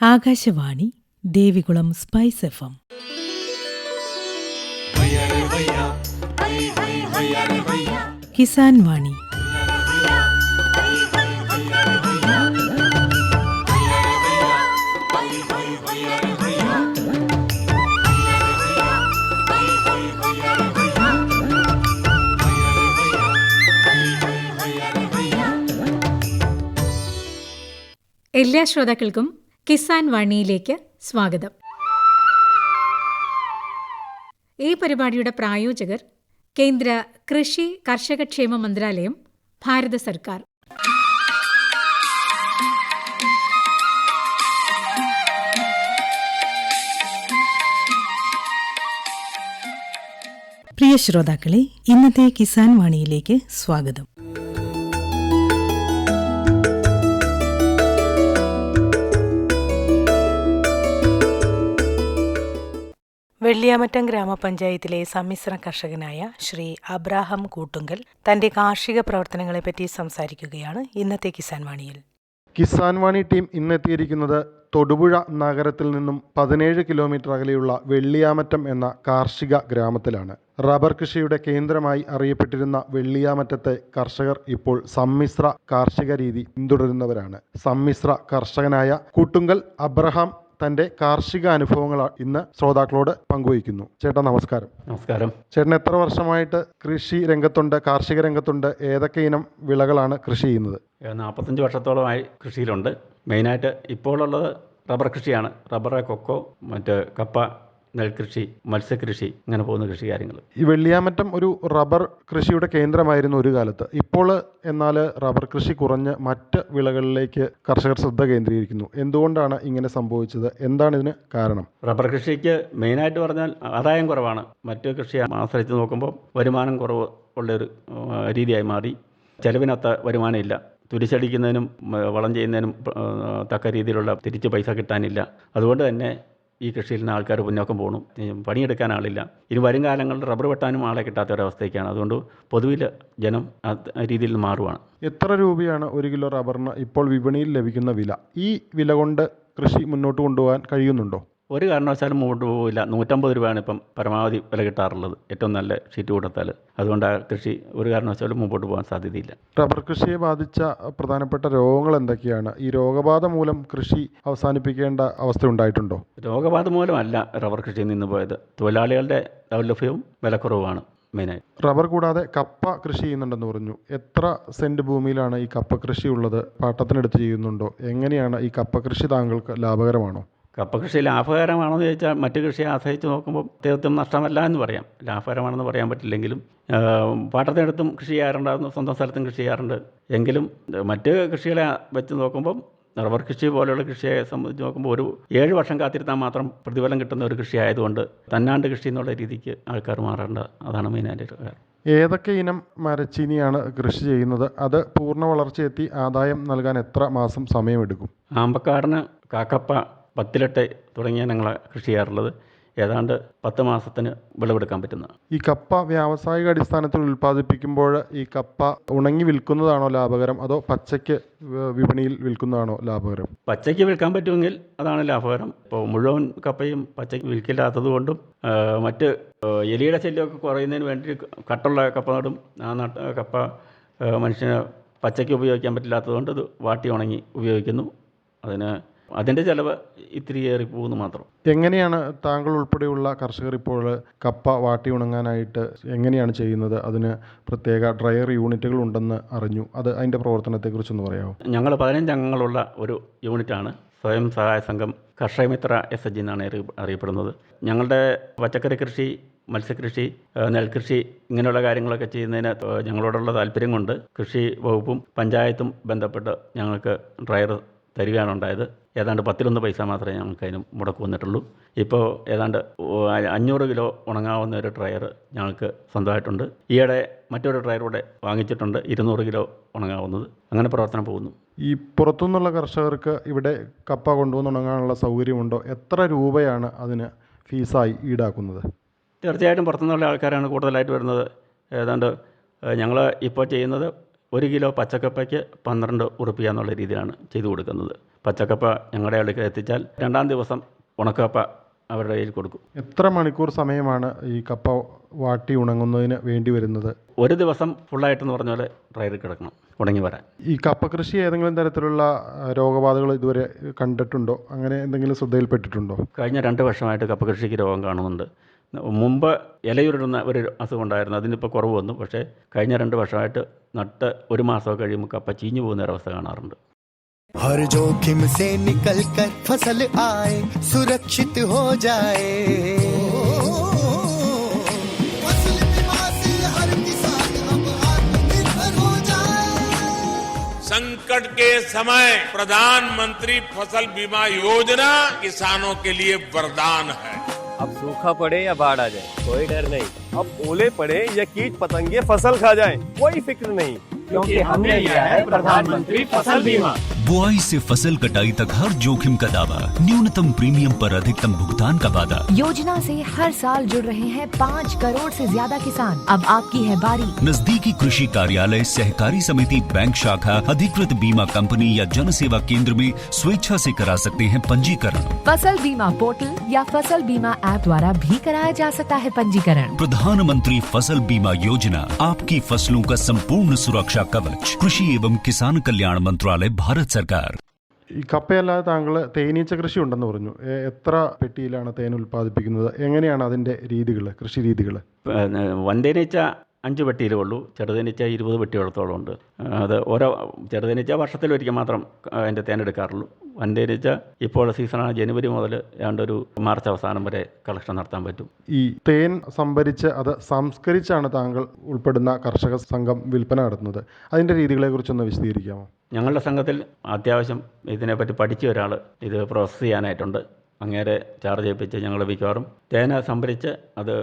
Akashvani Devikulam spice FM. Kisan വാണി. എല്ലാ ശ്രോതാക്കൾക്കും കിസാൻ വാണിയിലേക്ക് സ്വാഗതം. ഈ പരിപാടിയുടെ പ്രായോജകർ കേന്ദ്ര കൃഷി കർഷകക്ഷേമ മന്ത്രാലയം, ഭാരത സർക്കാർ. പ്രിയ ശ്രോതാക്കളെ, ഇന്നത്തെ കിസാൻ വാണിയിലേക്ക് സ്വാഗതം. വെള്ളിയാമറ്റം ഗ്രാമപഞ്ചായത്തിലെ സമ്മിശ്ര കർഷകനായ ശ്രീ അബ്രാഹാം കൂട്ടുങ്കൽ തന്റെ കാർഷിക പ്രവർത്തനങ്ങളെപ്പറ്റി സംസാരിക്കുകയാണ് ഇന്നത്തെ കിസാൻ വാണിയിൽ. കിസാൻ വാണി ടീം ഇന്നെത്തിയിരിക്കുന്നത് തൊടുപുഴ നഗരത്തിൽ നിന്നും 17 കിലോമീറ്റർ അകലെയുള്ള വെള്ളിയാമറ്റം എന്ന കാർഷിക ഗ്രാമത്തിലാണ്. റബ്ബർ കൃഷിയുടെ കേന്ദ്രമായി അറിയപ്പെട്ടിരുന്ന വെള്ളിയാമറ്റത്തെ കർഷകർ ഇപ്പോൾ സമ്മിശ്ര കാർഷിക രീതി പിന്തുടരുന്നവരാണ്. സമ്മിശ്ര കർഷകനായ കൂട്ടുങ്കൽ അബ്രഹാം തന്റെ കാർഷിക അനുഭവങ്ങൾ ഇന്ന് ശ്രോതാക്കളോട് പങ്കുവയ്ക്കുന്നു. ചേട്ടാ നമസ്കാരം. നമസ്കാരം. ചേട്ടൻ എത്ര വർഷമായിട്ട് കൃഷി രംഗത്തുണ്ട്, കാർഷിക രംഗത്തുണ്ട്? ഏതൊക്കെ ഇനം വിളകളാണ് കൃഷി ചെയ്യുന്നത്? 45 വർഷത്തോളമായി കൃഷിയിലുണ്ട്. മെയിനായിട്ട് ഇപ്പോൾ ഉള്ളത് റബ്ബർ കൃഷിയാണ്. റബ്ബർ, കൊക്കോ, മറ്റ് കപ്പ, നെൽകൃഷി, മത്സ്യകൃഷി, ഇങ്ങനെ പോകുന്ന കൃഷി കാര്യങ്ങൾ. ഈ വെള്ളിയാമറ്റം ഒരു റബ്ബർ കൃഷിയുടെ കേന്ദ്രമായിരുന്നു ഒരു കാലത്ത്. ഇപ്പോൾ എന്നാൽ റബ്ബർ കൃഷി കുറഞ്ഞ് മറ്റ് വിളകളിലേക്ക് കർഷകർ ശ്രദ്ധ കേന്ദ്രീകരിക്കുന്നു. എന്തുകൊണ്ടാണ് ഇങ്ങനെ സംഭവിച്ചത്? എന്താണ് ഇതിന് കാരണം? റബ്ബർ കൃഷിക്ക് മെയിനായിട്ട് പറഞ്ഞാൽ ആദായം കുറവാണ്. മറ്റ് കൃഷിയെ ആശ്രയിച്ച് നോക്കുമ്പോൾ വരുമാനം കുറവ് ഉള്ളൊരു രീതിയായി മാറി. ചെലവിനൊത്ത വരുമാനമില്ല. തുരിശടിക്കുന്നതിനും വളം ചെയ്യുന്നതിനും തക്ക രീതിയിലുള്ള തിരിച്ച് പൈസ കിട്ടാനില്ല. അതുകൊണ്ട് തന്നെ ഈ കൃഷിയിൽ നിന്ന് ആൾക്കാർ മുന്നോക്കം പോകണം. പണിയെടുക്കാൻ ആളില്ല. ഇനി വരും കാലങ്ങളിൽ റബ്ബർ വെട്ടാനും ആളെ കിട്ടാത്ത ഒരവസ്ഥയ്ക്കാണ്. അതുകൊണ്ട് പൊതുവിൽ ജനം ആ രീതിയിൽ മാറുവാണ്. എത്ര രൂപയാണ് 1 കിലോ റബ്ബറിന് ഇപ്പോൾ വിപണിയിൽ ലഭിക്കുന്ന വില? ഈ വില കൊണ്ട് കൃഷി മുന്നോട്ട് കൊണ്ടുപോകാൻ കഴിയുന്നുണ്ടോ? ഒരു കാരണവശാലും മുമ്പോട്ട് പോകില്ല. 150 രൂപയാണ് ഇപ്പം പരമാവധി വില കിട്ടാറുള്ളത്, ഏറ്റവും നല്ല ഷീറ്റ് കൊടുത്താൽ. അതുകൊണ്ട് ആ കൃഷി ഒരു കാരണവശാലും മുമ്പോട്ട് പോകാൻ സാധ്യതയില്ല. റബ്ബർ കൃഷിയെ ബാധിച്ച പ്രധാനപ്പെട്ട രോഗങ്ങൾ എന്തൊക്കെയാണ്? ഈ രോഗബാധ മൂലം കൃഷി അവസാനിപ്പിക്കേണ്ട അവസ്ഥ ഉണ്ടായിട്ടുണ്ടോ? രോഗബാധ മൂലമല്ല റബ്ബർ കൃഷിയിൽ നിന്ന് പോയത്. തൊഴിലാളികളുടെ ദൗർലഭ്യവും വിലക്കുറവുമാണ് മെയിനായി. റബ്ബർ കൂടാതെ കപ്പ കൃഷി ചെയ്യുന്നുണ്ടെന്ന് പറഞ്ഞു. എത്ര സെന്റ് ഭൂമിയിലാണ് ഈ കപ്പ കൃഷി ഉള്ളത്? പാട്ടത്തിനെടുത്ത് ചെയ്യുന്നുണ്ടോ? എങ്ങനെയാണ് ഈ കപ്പ കൃഷി താങ്കൾക്ക് ലാഭകരമാണോ? കപ്പ കൃഷി ലാഭകരമാണെന്ന് ചോദിച്ചാൽ മറ്റു കൃഷിയെ ആശ്രയിച്ച് നോക്കുമ്പോൾ തീർത്തും നഷ്ടമല്ല എന്ന് പറയാം. ലാഭകരമാണെന്ന് പറയാൻ പറ്റില്ലെങ്കിലും പാട്ടത്തിനടുത്തും കൃഷി ചെയ്യാറുണ്ടായിരുന്നു, സ്വന്തം സ്ഥലത്തും കൃഷി ചെയ്യാറുണ്ട്. എങ്കിലും മറ്റ് കൃഷികളെ വെച്ച് നോക്കുമ്പം റബ്ബർ കൃഷി പോലെയുള്ള കൃഷിയെ സംബന്ധിച്ച് നോക്കുമ്പോൾ ഒരു 7 വർഷം കാത്തിരുന്നാൽ മാത്രം പ്രതിഫലം കിട്ടുന്ന ഒരു കൃഷി ആയതുകൊണ്ട് തന്നാണ്ട് കൃഷി എന്നുള്ള രീതിക്ക് ആൾക്കാർ മാറേണ്ടത്. അതാണ് മെയിനായിട്ട് കാരണം. ഏതൊക്കെ ഇനം മരച്ചീനിയാണ് കൃഷി ചെയ്യുന്നത്? അത് പൂർണ്ണ വളർച്ചയെത്തി ആദായം നൽകാൻ എത്ര മാസം സമയമെടുക്കും? ആമ്പക്കാടിന്, കാക്കപ്പ, പത്തിലട്ടെ തുടങ്ങിയ ഞങ്ങൾ കൃഷി ചെയ്യാറുള്ളത്. ഏതാണ്ട് 10 മാസത്തിന് വിളവെടുക്കാൻ പറ്റുന്ന. ഈ കപ്പ വ്യാവസായിക അടിസ്ഥാനത്തിൽ ഉൽപ്പാദിപ്പിക്കുമ്പോൾ ഈ കപ്പ ഉണങ്ങി വിൽക്കുന്നതാണോ ലാഭകരം, അതോ പച്ചയ്ക്ക് വിപണിയിൽ വിൽക്കുന്നതാണോ ലാഭകരം? പച്ചയ്ക്ക് വിൽക്കാൻ പറ്റുമെങ്കിൽ അതാണ് ലാഭകരം. ഇപ്പോൾ മുഴുവൻ കപ്പയും പച്ചയ്ക്ക് വിൽക്കില്ലാത്തത് കൊണ്ടും മറ്റ് എലിയുടെ ശല്യമൊക്കെ കുറയുന്നതിന് വേണ്ടി കട്ടുള്ള കപ്പ നടും. ആ കപ്പ മനുഷ്യന് പച്ചയ്ക്ക് ഉപയോഗിക്കാൻ പറ്റില്ലാത്തതുകൊണ്ട് ഇത് വാട്ടി ഉണങ്ങി ഉപയോഗിക്കുന്നു. അതിൻ്റെ ചിലവ് ഇത്തിരി ഏറി പോകുന്നു മാത്രം. എങ്ങനെയാണ് താങ്കൾ ഉൾപ്പെടെയുള്ള കർഷകർ ഇപ്പോൾ കപ്പ വാട്ടി ഉണങ്ങാനായിട്ട് എങ്ങനെയാണ് ചെയ്യുന്നത്? അതിന് പ്രത്യേക ഡ്രയർ യൂണിറ്റുകൾ ഉണ്ടെന്ന് അറിഞ്ഞു. അതിൻ്റെ പ്രവർത്തനത്തെക്കുറിച്ചൊന്ന് പറയാമോ? ഞങ്ങൾ 15 അംഗങ്ങളുള്ള ഒരു യൂണിറ്റാണ്. സ്വയം സഹായ സംഘം കർഷകമിത്ര SHG എന്നാണ് അറിയപ്പെടുന്നത്. ഞങ്ങളുടെ പച്ചക്കറി കൃഷി, മത്സ്യകൃഷി, നെൽകൃഷി ഇങ്ങനെയുള്ള കാര്യങ്ങളൊക്കെ ചെയ്യുന്നതിന് ഞങ്ങളോടുള്ള താല്പര്യം കൊണ്ട് കൃഷി വകുപ്പും പഞ്ചായത്തും ബന്ധപ്പെട്ട് ഞങ്ങൾക്ക് ഡ്രയർ തരികയാണ് ഉണ്ടായത്. ഏതാണ്ട് 10 പൈസ മാത്രമേ ഞങ്ങൾക്ക് അതിന് മുടക്ക് വന്നിട്ടുള്ളൂ. ഇപ്പോൾ ഏതാണ്ട് 500 കിലോ ഉണങ്ങാവുന്ന ഒരു ഡ്രയർ ഞങ്ങൾക്ക് സ്വന്തമായിട്ടുണ്ട്. ഈയിടെ മറ്റൊരു ഡ്രയർ കൂടെ വാങ്ങിച്ചിട്ടുണ്ട്, 200 കിലോ ഉണങ്ങാവുന്നത്. അങ്ങനെ പ്രവർത്തനം പോകുന്നു. ഈ പുറത്തുനിന്നുള്ള കർഷകർക്ക് ഇവിടെ കപ്പ കൊണ്ടുവന്ന് ഉണങ്ങാനുള്ള സൗകര്യമുണ്ടോ? എത്ര രൂപയാണ് അതിന് ഫീസായി ഈടാക്കുന്നത്? തീർച്ചയായിട്ടും പുറത്തുനിന്നുള്ള ആൾക്കാരാണ് കൂടുതലായിട്ട് വരുന്നത്. ഏതാണ്ട് ഞങ്ങൾ ഇപ്പോൾ ചെയ്യുന്നത് 1 കിലോ പച്ചക്കപ്പയ്ക്ക് 12 ഉറുപ്പിക എന്നുള്ള രീതിയിലാണ് ചെയ്തു കൊടുക്കുന്നത്. പച്ചക്കപ്പ ഞങ്ങളുടെ അടുക്കൽ എത്തിച്ചാൽ 2-ാം ദിവസം ഉണക്കപ്പ അവരുടെ കയ്യിൽ കൊടുക്കും. എത്ര മണിക്കൂർ സമയമാണ് ഈ കപ്പ വാട്ടി ഉണങ്ങുന്നതിന് വേണ്ടി വരുന്നത്? ഒരു ദിവസം ഫുള്ളായിട്ടെന്ന് പറഞ്ഞ പോലെ ഡ്രൈറിൽ കിടക്കണം ഉണങ്ങി വരാൻ. ഈ കപ്പ കൃഷി ഏതെങ്കിലും തരത്തിലുള്ള രോഗബാധകൾ ഇതുവരെ കണ്ടിട്ടുണ്ടോ? അങ്ങനെ എന്തെങ്കിലും ശ്രദ്ധയിൽപ്പെട്ടിട്ടുണ്ടോ? കഴിഞ്ഞ 2 വർഷമായിട്ട് കപ്പ കൃഷിക്ക് രോഗം കാണുന്നുണ്ട്. മുമ്പ് ഇലയുരുടുന്ന ഒരു അസുഖം ഉണ്ടായിരുന്നു, അതിനിപ്പോൾ കുറവ് വന്നു. പക്ഷേ കഴിഞ്ഞ 2 വർഷമായിട്ട് നട്ട് 1 മാസമൊക്കെ കഴിയുമ്പോൾ കപ്പ ചീഞ്ഞു പോകുന്ന ഒരവസ്ഥ കാണാറുണ്ട്. हर जोखिम से निकल कर फसल आए, सुरक्षित हो जाए। फसल बीमा से हर किसान अब आत्मनिर्भर हो जाए। संकट के समय प्रधानमंत्री फसल बीमा योजना किसानों के लिए वरदान है। अब सूखा पड़े या बाढ़ आ जाए कोई डर नहीं, अब ओले पड़े या कीट पतंगे फसल खा जाए कोई फिक्र नहीं, क्योंकि हमने लिया है प्रधानमंत्री फसल बीमा। बुआई से फसल कटाई तक हर जोखिम का दावा, न्यूनतम प्रीमियम पर अधिकतम भुगतान का वादा। योजना से हर साल जुड़ रहे हैं 5 करोड़ से ज्यादा किसान। अब आपकी है बारी। नजदीकी कृषि कार्यालय, सहकारी समिति, बैंक शाखा, अधिकृत बीमा कंपनी या जन सेवा केंद्र में स्वेच्छा से करा सकते हैं पंजीकरण। फसल बीमा पोर्टल या फसल बीमा ऐप द्वारा भी कराया जा सकता है पंजीकरण। प्रधानमंत्री फसल बीमा योजना, आपकी फसलों का संपूर्ण सुरक्षा कवच। कृषि एवं किसान कल्याण मंत्रालय, भारत सरकार। ഈ കപ്പയല്ലാതെ താങ്കൾ തേനീച്ച കൃഷി ഉണ്ടെന്ന് പറഞ്ഞു. എത്ര പെട്ടിയിലാണ് തേൻ ഉൽപ്പാദിപ്പിക്കുന്നത്? എങ്ങനെയാണ് അതിൻ്റെ രീതികൾ, കൃഷി രീതികൾ? വൻതേനീച്ച 5 പെട്ടിയിലേ ഉള്ളൂ. ചെറുതേനീച്ച 20 പെട്ടിയോളത്തോളം ഉണ്ട്. അത് ഓരോ ചെറുതേനീച്ച വർഷത്തിലൊരിക്കൽ മാത്രം അതിൻ്റെ തേനെടുക്കാറുള്ളൂ. വൻതേനീച്ച ഇപ്പോൾ സീസണാണ്. ജനുവരി മുതൽ ഏതാണ്ടൊരു മാർച്ച് അവസാനം വരെ കളക്ഷൻ നടത്താൻ പറ്റും. ഈ തേൻ സംഭരിച്ച് അത് സംസ്കരിച്ചാണ് താങ്കൾ ഉൾപ്പെടുന്ന കർഷക സംഘം വിൽപ്പന നടത്തുന്നത്. അതിൻ്റെ രീതികളെക്കുറിച്ചൊന്ന് വിശദീകരിക്കാമോ? ഞങ്ങളുടെ സംഘത്തിൽ അത്യാവശ്യം ഇതിനെപ്പറ്റി പഠിച്ച ഒരാൾ ഇത് പ്രോസസ്സ് ചെയ്യാനായിട്ടുണ്ട്. അങ്ങേരെ ചാർജ് ചെയ്യിപ്പിച്ച് ഞങ്ങൾ മിക്കവാറും തേന സംഭരിച്ച് അത്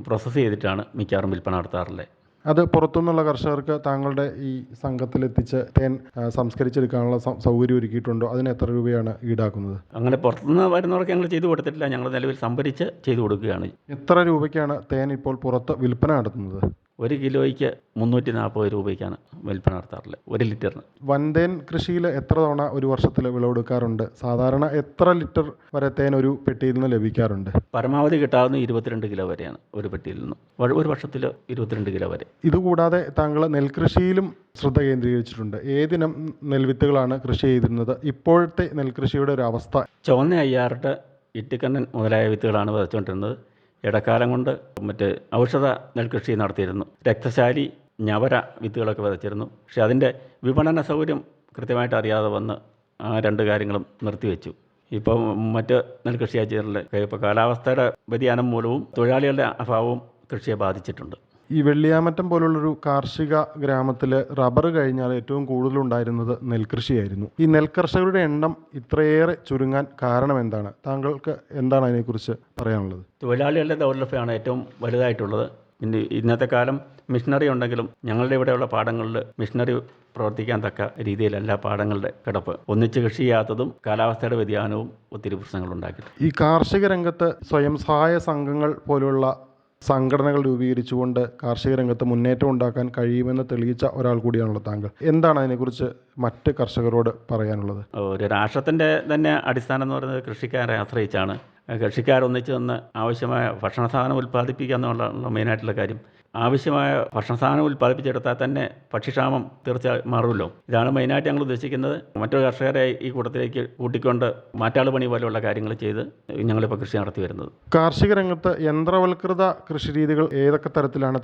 പ്രോസസ്സ് ചെയ്തിട്ടാണ് മിക്കവാറും വിൽപ്പന നടത്താറുള്ളത്. അത് പുറത്തുനിന്നുള്ള കർഷകർക്ക് താങ്കളുടെ ഈ സംഘത്തിലെത്തിച്ച് തേൻ സംസ്കരിച്ചെടുക്കാനുള്ള സൗകര്യം ഒരുക്കിയിട്ടുണ്ടോ? അതിന് എത്ര രൂപയാണ് ഈടാക്കുന്നത്? അങ്ങനെ പുറത്തുനിന്ന് വരുന്നവർക്ക് ഞങ്ങൾ ചെയ്തു കൊടുത്തിട്ടില്ല. ഞങ്ങൾ നിലവിൽ സംഭരിച്ച് ചെയ്തു കൊടുക്കുകയാണ്. എത്ര രൂപയ്ക്കാണ് തേൻ ഇപ്പോൾ പുറത്ത് വിൽപ്പന നടത്തുന്നത്? 1 കിലോയ്ക്ക് 340 രൂപയ്ക്കാണ് വിൽപ്പന നടത്താറുള്ളത്, 1 ലിറ്ററിന്. വൻതേൻ കൃഷിയിൽ എത്ര തവണ ഒരു വർഷത്തിൽ വിളവെടുക്കാറുണ്ട്? സാധാരണ എത്ര ലിറ്റർ വരെ തേൻ ഒരു പെട്ടിയിൽ നിന്ന് ലഭിക്കാറുണ്ട്? പരമാവധി കിട്ടാവുന്ന 22 കിലോ വരെയാണ് ഒരു പെട്ടിയിൽ നിന്ന്. ഒരു വർഷത്തിൽ 22 കിലോ വരെ. ഇതുകൂടാതെ താങ്കൾ നെൽകൃഷിയിലും ശ്രദ്ധ കേന്ദ്രീകരിച്ചിട്ടുണ്ട്. ഏതിനം നെൽവിത്തുകളാണ് കൃഷി ചെയ്തിരുന്നത്? ഇപ്പോഴത്തെ നെൽകൃഷിയുടെ ഒരു അവസ്ഥ? ചുവന്ന അയ്യാറിട്ട്, ഇട്ടിക്കണ്ണൻ മുതലായ വിത്തുകളാണ് വിതച്ചുകൊണ്ടിരുന്നത്. ഇടക്കാലം കൊണ്ട് മറ്റ് ഔഷധ നെൽകൃഷി നടത്തിയിരുന്നു. രക്തശാലി, ഞവര വിത്തുകളൊക്കെ വിതച്ചിരുന്നു. പക്ഷേ അതിൻ്റെ വിപണന സൗകര്യം കൃത്യമായിട്ട് അറിയാതെ വന്ന് ആ 2 കാര്യങ്ങളും നിർത്തിവെച്ചു. ഇപ്പോൾ മറ്റ് നെൽകൃഷിയായി ചെയ്തിട്ടുള്ള ഇപ്പോൾ കാലാവസ്ഥയുടെ വ്യതിയാനം മൂലവും തൊഴിലാളികളുടെ അഭാവവും കൃഷിയെ ബാധിച്ചിട്ടുണ്ട്. ഈ വെള്ളിയാമറ്റം പോലുള്ളൊരു കാർഷിക ഗ്രാമത്തിൽ റബ്ബർ കഴിഞ്ഞാൽ ഏറ്റവും കൂടുതലുണ്ടായിരുന്നത് നെൽകൃഷിയായിരുന്നു. ഈ നെൽകർഷകരുടെ എണ്ണം ഇത്രയേറെ ചുരുങ്ങാൻ കാരണം എന്താണ്? താങ്കൾക്ക് എന്താണ് അതിനെക്കുറിച്ച് പറയാനുള്ളത്? തൊഴിലാളികളുടെ ദൗർലഭ്യമാണ് ഏറ്റവും വലുതായിട്ടുള്ളത്. പിന്നെ ഇന്നത്തെ കാലം മിഷനറി ഉണ്ടെങ്കിലും ഞങ്ങളുടെ ഇവിടെയുള്ള പാടങ്ങളിൽ മിഷനറി പ്രവർത്തിക്കാൻ തക്ക രീതിയിലല്ല പാടങ്ങളുടെ കിടപ്പ്. ഒന്നിച്ച് കൃഷി ചെയ്യാത്തതും കാലാവസ്ഥയുടെ വ്യതിയാനവും ഒത്തിരി പ്രശ്നങ്ങളുണ്ടാക്കിയിട്ടുണ്ട്. ഈ കാർഷിക രംഗത്ത് സ്വയം സഹായ സംഘങ്ങൾ പോലുള്ള സംഘടനകൾ രൂപീകരിച്ചുകൊണ്ട് കാർഷിക രംഗത്ത് മുന്നേറ്റം ഉണ്ടാക്കാൻ കഴിയുമെന്ന് തെളിയിച്ച ഒരാൾ കൂടിയാണല്ലോ താങ്കൾ. എന്താണ് അതിനെക്കുറിച്ച് മറ്റ് കർഷകരോട് പറയാനുള്ളത്? ഒരു രാഷ്ട്രത്തിൻ്റെ തന്നെ അടിസ്ഥാനം എന്ന് പറയുന്നത് കൃഷിക്കാരെ ആശ്രയിച്ചാണ്. കൃഷിക്കാരൊന്നിച്ച് നിന്ന് ആവശ്യമായ ഭക്ഷണ സാധനം ഉൽപ്പാദിപ്പിക്കുക എന്നുള്ള മെയിനായിട്ടുള്ള കാര്യം. ആവശ്യമായ ഭക്ഷണ സാധനം ഉൽപ്പാദിപ്പിച്ചെടുത്താൽ തന്നെ ഭക്ഷ്യക്ഷാമം തീർച്ചയായും മാറുമല്ലോ. ഇതാണ് മെയിനായിട്ട് ഞങ്ങൾ ഉദ്ദേശിക്കുന്നത്. മറ്റൊരു കർഷകരെ ഈ കൂട്ടത്തിലേക്ക് കൂട്ടിക്കൊണ്ട് മാറ്റാള് പണി പോലെയുള്ള കാര്യങ്ങൾ ചെയ്ത് ഞങ്ങളിപ്പോൾ കൃഷി നടത്തി വരുന്നത്. കാർഷിക രംഗത്ത് യന്ത്രവൽകൃത കൃഷിരീതികൾ ഏതൊക്കെ തരത്തിലാണ്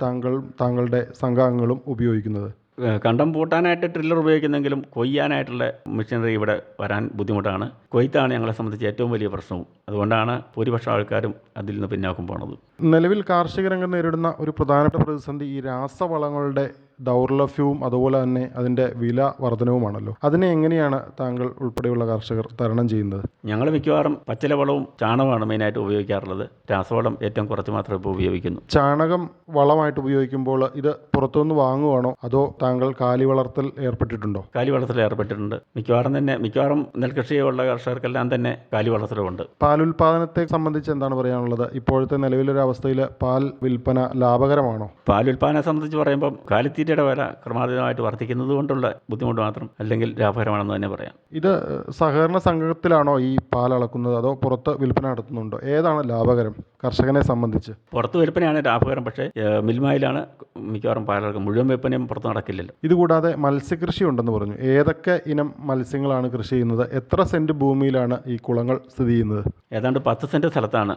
താങ്കളുടെ സംഘാംഗങ്ങളും ഉപയോഗിക്കുന്നത്? കണ്ടം പൂട്ടാനായിട്ട് ട്രില്ലർ ഉപയോഗിക്കുന്നെങ്കിലും കൊയ്യാനായിട്ടുള്ള മെഷീനറി ഇവിടെ വരാൻ ബുദ്ധിമുട്ടാണ്. കൊയ്ത്താണ് ഞങ്ങളെ സംബന്ധിച്ച് ഏറ്റവും വലിയ പ്രശ്നവും. അതുകൊണ്ടാണ് ഭൂരിപക്ഷം ആൾക്കാരും അതിൽ നിന്ന് പിന്നാക്കം പോണത്. നിലവിൽ കാർഷിക രംഗം നേരിടുന്ന ഒരു പ്രധാനപ്പെട്ട പ്രതിസന്ധി ഈ രാസവളങ്ങളുടെ ദൗർലഭ്യവും അതുപോലെ തന്നെ അതിൻ്റെ വില വർധനവുമാണല്ലോ. അതിനെ എങ്ങനെയാണ് താങ്കൾ ഉൾപ്പെടെയുള്ള കർഷകർ തരണം ചെയ്യുന്നത്? ഞങ്ങൾ മിക്കവാറും പച്ചില വളവും ചാണകമാണ് മെയിനായിട്ട് ഉപയോഗിക്കാറുള്ളത്. രാസവളം ഏറ്റവും കുറച്ച് മാത്രമേ ഇപ്പോൾ ഉപയോഗിക്കുന്നു. ചാണകം വളമായിട്ട് ഉപയോഗിക്കുമ്പോൾ ഇത് പുറത്തുനിന്ന് വാങ്ങുവാണോ അതോ താങ്കൾ കാലി വളർത്തൽ ഏർപ്പെട്ടിട്ടുണ്ടോ? കാലി വളർത്തൽ ഏർപ്പെട്ടിട്ടുണ്ട്. മിക്കവാറും നെൽകൃഷിയുള്ള കർഷകർക്കെല്ലാം തന്നെ കാലി വളർത്തലുണ്ട്. പാലുൽപാദനത്തെ സംബന്ധിച്ച് എന്താണ് പറയാനുള്ളത്? ഇപ്പോഴത്തെ നിലവിലൊരു അവസ്ഥയിൽ പാൽ വിൽപ്പന ലാഭകരമാണോ? പാലുൽപാദനം സംബന്ധിച്ച് പറയുമ്പം കാലിത്തീറ്റ തീറ്റയുടെ വില ക്രമാതീതമായിട്ട് വർദ്ധിക്കുന്നത് കൊണ്ടുള്ള ബുദ്ധിമുട്ട് മാത്രം, അല്ലെങ്കിൽ ലാഭകരമാണെന്ന് തന്നെ പറയാം. ഇത് സഹകരണ സംഘത്തിലാണോ ഈ പാൽ അളക്കുന്നത്, അതോ പുറത്ത് വിൽപ്പന നടത്തുന്നുണ്ടോ? ഏതാണ് ലാഭകരം കർഷകനെ സംബന്ധിച്ച്? പുറത്ത് വിൽപ്പനയാണ് ലാഭകരം, പക്ഷേ മിൽമയിലാണ് മിക്കവാറും പാലളക്കും. മുഴുവൻ വിൽപ്പനയും പുറത്ത് നടക്കില്ലല്ലോ. ഇതുകൂടാതെ മത്സ്യകൃഷി ഉണ്ടെന്ന് പറഞ്ഞു. ഏതൊക്കെ ഇനം മത്സ്യങ്ങളാണ് കൃഷി ചെയ്യുന്നത്? എത്ര സെന്റ് ഭൂമിയിലാണ് ഈ കുളങ്ങൾ സ്ഥിതി ചെയ്യുന്നത്? ഏതാണ്ട് 10 സെൻറ്റ് സ്ഥലത്താണ്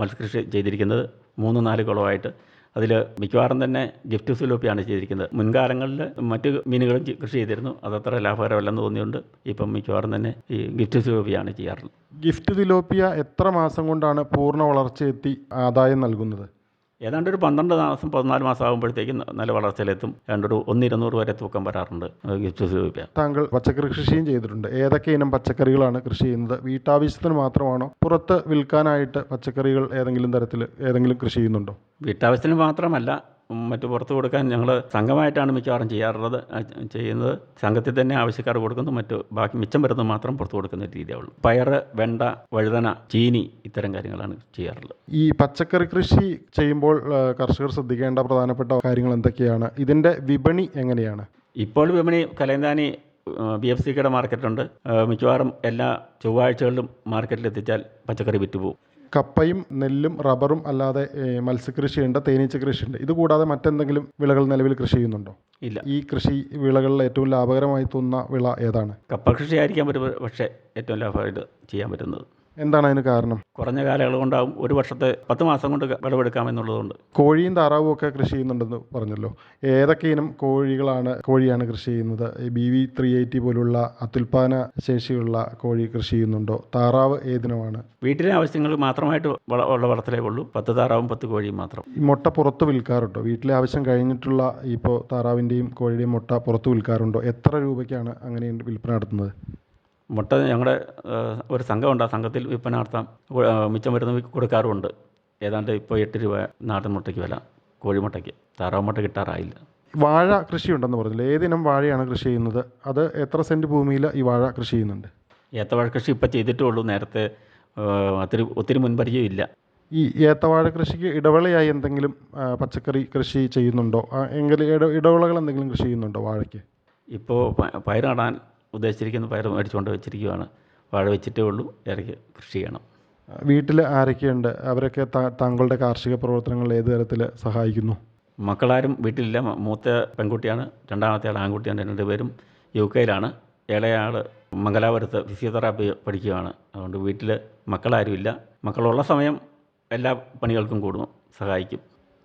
മത്സ്യകൃഷി ചെയ്തിരിക്കുന്നത്, 3-4 കുളമായിട്ട്. അതിൽ മിക്കവാറും തന്നെ ഗിഫ്റ്റ് സിലോപ്പിയാണ് ചെയ്തിരിക്കുന്നത്. മുൻകാലങ്ങളിൽ മറ്റ് മീനുകളും കൃഷി ചെയ്തിരുന്നു, അതത്ര ലാഭകരമല്ലെന്ന് തോന്നിയുകൊണ്ട് ഇപ്പം മിക്കവാറും തന്നെ ഈ ഗിഫ്റ്റ് സിലോപ്പിയാണ് ചെയ്യാറുള്ളത്. ഗിഫ്റ്റ് തിലോപ്പിയ എത്ര മാസം കൊണ്ടാണ് പൂർണ്ണ വളർച്ചയെത്തി ആദായം നൽകുന്നത്? ഏതാണ്ട് ഒരു 12 മാസം 14 മാസം ആകുമ്പോഴത്തേക്കും നല്ല വളർച്ചയിലെത്തും. ഏതാണ്ടൊരു 1,200 വരെ തൂക്കം വരാറുണ്ട് ഗിഫ്റ്റ് സിലോപ്പിയ. താങ്കൾ പച്ചക്കറി കൃഷിയും ചെയ്തിട്ടുണ്ട്. ഏതൊക്കെ ഇനം പച്ചക്കറികളാണ് കൃഷി ചെയ്യുന്നത്? വീട്ടാവശ്യത്തിന് മാത്രമാണോ, പുറത്ത് വിൽക്കാനായിട്ട് പച്ചക്കറികൾ ഏതെങ്കിലും തരത്തിൽ കൃഷി ചെയ്യുന്നുണ്ടോ? വീട്ടാവശ്യത്തിന് മാത്രമല്ല, മറ്റു പുറത്ത് കൊടുക്കാൻ ഞങ്ങൾ സംഘമായിട്ടാണ് മിക്കവാറും ചെയ്യുന്നത്. സംഘത്തിൽ തന്നെ ആവശ്യക്കാർ കൊടുക്കുന്നു, ബാക്കി മിച്ചം വരുന്നത് മാത്രം പുറത്ത് കൊടുക്കുന്ന രീതിയുള്ളൂ. പയറ്, വെണ്ട, വഴുതന, ചീനി ഇത്തരം കാര്യങ്ങളാണ് ചെയ്യാറുള്ളത്. ഈ പച്ചക്കറി കൃഷി ചെയ്യുമ്പോൾ കർഷകർ ശ്രദ്ധിക്കേണ്ട പ്രധാനപ്പെട്ട കാര്യങ്ങൾ എന്തൊക്കെയാണ്? ഇതിൻ്റെ വിപണി എങ്ങനെയാണ്? ഇപ്പോൾ വിപണി കലയന്താനി BFCKയുടെ മാർക്കറ്റുണ്ട്. മിക്കവാറും എല്ലാ ചൊവ്വാഴ്ചകളിലും മാർക്കറ്റിൽ എത്തിച്ചാൽ പച്ചക്കറി വിറ്റുപോകും. കപ്പയും നെല്ലും റബ്ബറും അല്ലാതെ മത്സ്യകൃഷിയുണ്ട്, തേനീച്ച കൃഷിയുണ്ട്. ഇതുകൂടാതെ മറ്റെന്തെങ്കിലും വിളകൾ നിലവിൽ കൃഷി ചെയ്യുന്നുണ്ടോ? ഇല്ല. ഈ കൃഷി വിളകളിൽ ഏറ്റവും ലാഭകരമായി തോന്നുന്ന വിള ഏതാണ്? കപ്പ കൃഷി ആയിരിക്കാൻ പറ്റും, പക്ഷേ ഏറ്റവും ലാഭമായിട്ട് ചെയ്യാൻ പറ്റുന്നത്. എന്താണ് അതിന് കാരണം? കുറഞ്ഞ കാലയളവ് കൊണ്ടാവും, ഒരു വർഷത്തെ 10 മാസം കൊണ്ട് വിളവെടുക്കാമെന്നുള്ളതുകൊണ്ട്. കോഴിയും താറാവും ഒക്കെ കൃഷി ചെയ്യുന്നുണ്ടെന്ന് പറഞ്ഞല്ലോ. ഏതൊക്കെ ഇനം കോഴിയാണ് കൃഷി ചെയ്യുന്നത്? BV 380 പോലുള്ള അത്യുൽപാദന ശേഷിയുള്ള കോഴി കൃഷി ചെയ്യുന്നുണ്ടോ? താറാവ് ഏതിനമാണ്? വീട്ടിലെ ആവശ്യങ്ങൾ മാത്രമായിട്ട് ഉള്ള വളർത്തലേ ഉള്ളൂ. 10 താറാവും 10 കോഴിയും മാത്രം. ഈ മുട്ട പുറത്ത് വിൽക്കാറുണ്ടോ? വീട്ടിലെ ആവശ്യം കഴിഞ്ഞിട്ടുള്ള ഇപ്പോൾ താറാവിൻ്റെയും കോഴിയുടെയും മുട്ട പുറത്ത് വിൽക്കാറുണ്ടോ? എത്ര രൂപയ്ക്കാണ് അങ്ങനെ വിൽപ്പന നടത്തുന്നത്? മുട്ട ഞങ്ങളുടെ ഒരു സംഘമുണ്ട്, ആ സംഘത്തിൽ വിൽപ്പന നടത്താം. മിച്ചം വരുന്ന കൊടുക്കാറുമുണ്ട്. ഏതാണ്ട് ഇപ്പോൾ 8 രൂപ നാടൻ മുട്ടയ്ക്ക് വില, കോഴിമുട്ടയ്ക്ക്. താറാവ് മുട്ട കിട്ടാറായില്ല. വാഴ കൃഷിയുണ്ടെന്ന് പറഞ്ഞില്ല. ഏതിനം വാഴയാണ് കൃഷി ചെയ്യുന്നത്? അത് എത്ര സെൻറ്റ് ഭൂമിയിൽ ഈ വാഴ കൃഷി ചെയ്യുന്നുണ്ട്? ഏത്തവാഴ കൃഷി ഇപ്പോൾ ചെയ്തിട്ടേ ഉള്ളൂ. നേരത്തെ ഒത്തിരി മുൻപരിചയം ഇല്ല. ഈ ഏത്തവാഴ കൃഷിക്ക് ഇടവേളയായി എന്തെങ്കിലും പച്ചക്കറി കൃഷി ചെയ്യുന്നുണ്ടോ? ഇടവേളകൾ എന്തെങ്കിലും കൃഷി ചെയ്യുന്നുണ്ടോ വാഴയ്ക്ക്? ഇപ്പോൾ പയർ നടാൻ ഉദ്ദേശിച്ചിരിക്കുന്ന പയർ മേടിച്ചുകൊണ്ട് വെച്ചിരിക്കുകയാണ്. വാഴ വെച്ചിട്ടേ ഉള്ളൂ, ഇടയ്ക്ക് കൃഷി ചെയ്യണം. വീട്ടിൽ ആരൊക്കെയുണ്ട്? അവരൊക്കെ താങ്കളുടെ കാർഷിക പ്രവർത്തനങ്ങളിൽ ഏത് തരത്തിൽ സഹായിക്കുന്നു? മക്കളാരും വീട്ടിലില്ല. മൂത്ത പെൺകുട്ടിയാണ്, രണ്ടാമത്തെ ആൾ ആൺകുട്ടിയാണ്. 2 പേരും UK-യിലാണ്. ഇളയ ആൾ മംഗലാപുരത്ത് ഫിസിയോതെറാപ്പി പഠിക്കുകയാണ്. അതുകൊണ്ട് വീട്ടിൽ മക്കളാരുമില്ല. മക്കളുള്ള സമയം എല്ലാ പണികൾക്കും കൂടും, സഹായിക്കും.